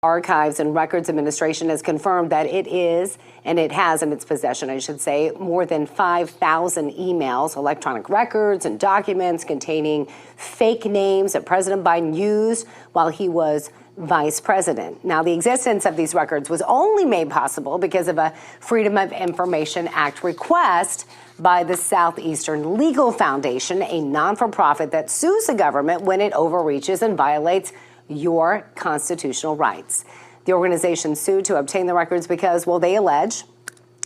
Archives and Records Administration has confirmed that it is, and it has in its possession, I should say, more than 5,000 emails, electronic records, and documents containing fake names that President Biden used while he was vice president. Now, the existence of these records was only made possible because of a Freedom of Information Act request by the Southeastern Legal Foundation, a non-for-profit that sues the government when it overreaches and violates your constitutional rights. The organization sued to obtain the records because, well, they allege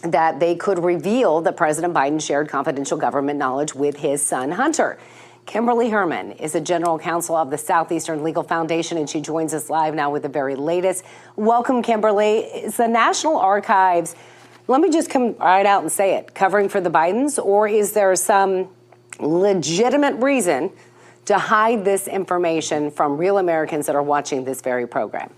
that they could reveal that President Biden shared confidential government knowledge with his son, Hunter. Kimberly Herman is the general counsel of the Southeastern Legal Foundation, and she joins us live now with the very latest. Welcome, Kimberly. Is the National Archives, let me just come right out and say it, covering for the Bidens, or is there some legitimate reason to hide this information from real Americans that are watching this very program?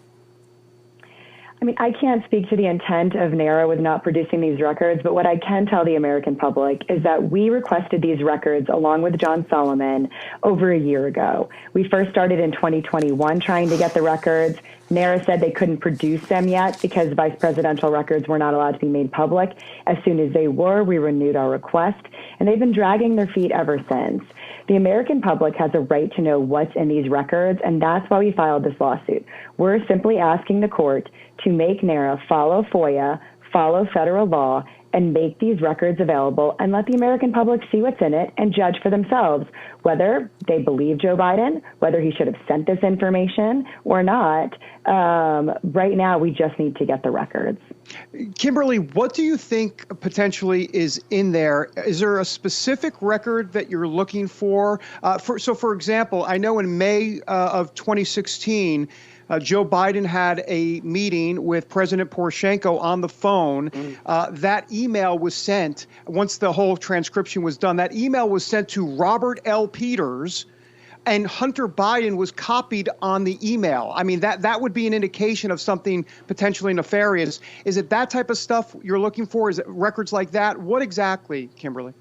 I mean, I can't speak to the intent of NARA with not producing these records, but what I can tell the American public is that we requested these records along with John Solomon over a year ago. We first started in 2021 trying to get the records. NARA said they couldn't produce them yet because vice presidential records were not allowed to be made public. As soon as they were, we renewed our request, and they've been dragging their feet ever since. The American public has a right to know what's in these records, and that's why we filed this lawsuit. We're simply asking the court to make NARA follow FOIA, follow federal law, and make these records available and let the American public see what's in it and judge for themselves whether they believe Joe Biden, whether he should have sent this information or not. Right now, we just need to get the records. Kimberly, what do you think potentially is in there? Is there a specific record that you're looking for? So, for example, I know in May of 2016, Joe Biden had a meeting with President Poroshenko on the phone. That email was sent, once the whole transcription was done, that email was sent to Robert L. Peters, and Hunter Biden was copied on the email. I mean, that would be an indication of something potentially nefarious. Is it that type of stuff you're looking for? Is it records like that? What exactly, Kimberly?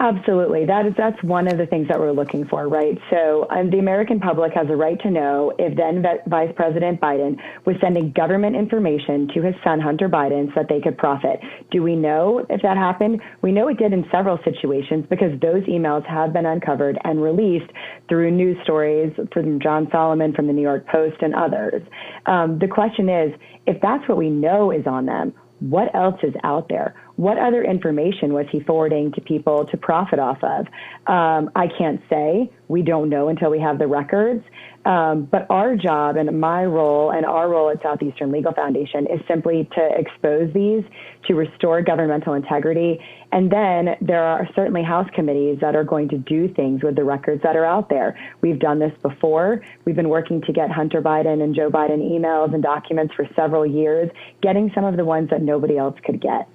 Absolutely. That's one of the things that we're looking for, right? So the American public has a right to know if then Vice President Biden was sending government information to his son, Hunter Biden, so that they could profit. Do we know if that happened? We know it did in several situations because those emails have been uncovered and released through news stories from John Solomon, from the New York Post, and others. The question is, if that's what we know is on them, what else is out there? What other information was he forwarding to people to profit off of? I can't say. We don't know until we have the records. But our job and my role and our role at Southeastern Legal Foundation is simply to expose these, to restore governmental integrity. And then there are certainly House committees that are going to do things with the records that are out there. We've done this before. We've been working to get Hunter Biden and Joe Biden emails and documents for several years, getting some of the ones that nobody else could get.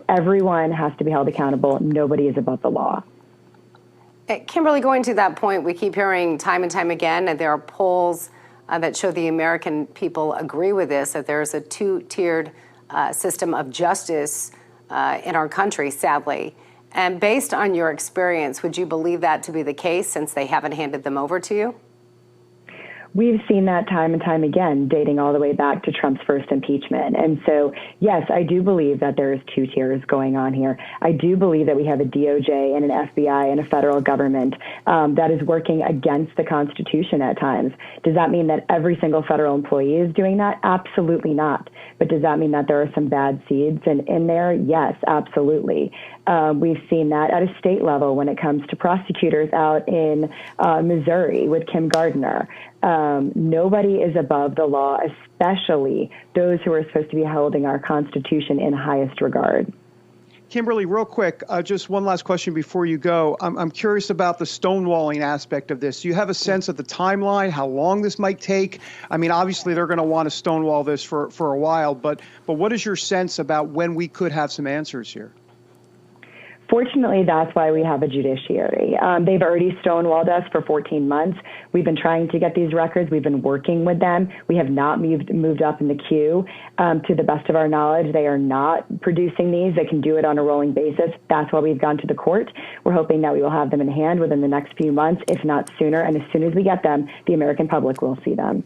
Everyone has to be held accountable. Nobody is above the law. Kimberly, going to that point, we keep hearing time and time again that there are polls that show the American people agree with this, that there's a two-tiered system of justice in our country, sadly. And based on your experience, would you believe that to be the case since they haven't handed them over to you? We've seen that time and time again, dating all the way back to Trump's first impeachment. And so, yes, I do believe that there is two tiers going on here. I do believe that we have a DOJ and an FBI and a federal government that is working against the Constitution at times. Does that mean that every single federal employee is doing that? Absolutely not. But does that mean that there are some bad seeds in there? Yes, absolutely. We've seen that at a state level when it comes to prosecutors out in Missouri with Kim Gardner. Nobody is above the law, especially those who are supposed to be holding our Constitution in highest regard. Kimberly, real quick, just one last question before you go. I'm curious about the stonewalling aspect of this. Do you have a sense of the timeline, how long this might take? I mean, obviously, they're going to want to stonewall this for a while, but what is your sense about when we could have some answers here? Fortunately, that's why we have a judiciary. They've already stonewalled us for 14 months. We've been trying to get these records. We've been working with them. We have not moved up in the queue. To the best of our knowledge, they are not producing these. They can do it on a rolling basis. That's why we've gone to the court. We're hoping that we will have them in hand within the next few months, if not sooner. And as soon as we get them, the American public will see them.